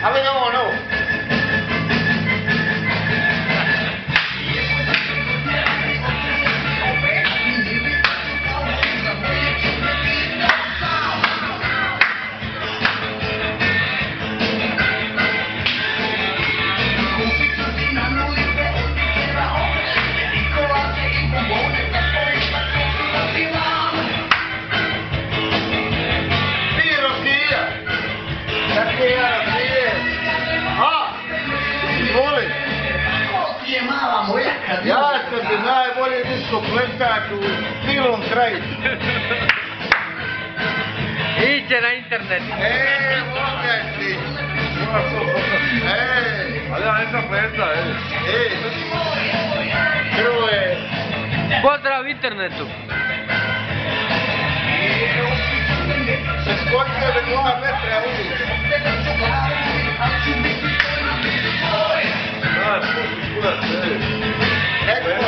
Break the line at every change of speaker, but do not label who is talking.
A ver, no, no. Ja sam ti najbolji disko pletač u cijelom kraju.
Iće na internet.
Mogaj ti.
Ali ja nisam pleta,
Hrvoje.
Pozdrav internetu.
Se skočio da 2 metra ulici.
Da, spustiš kurac,
Neko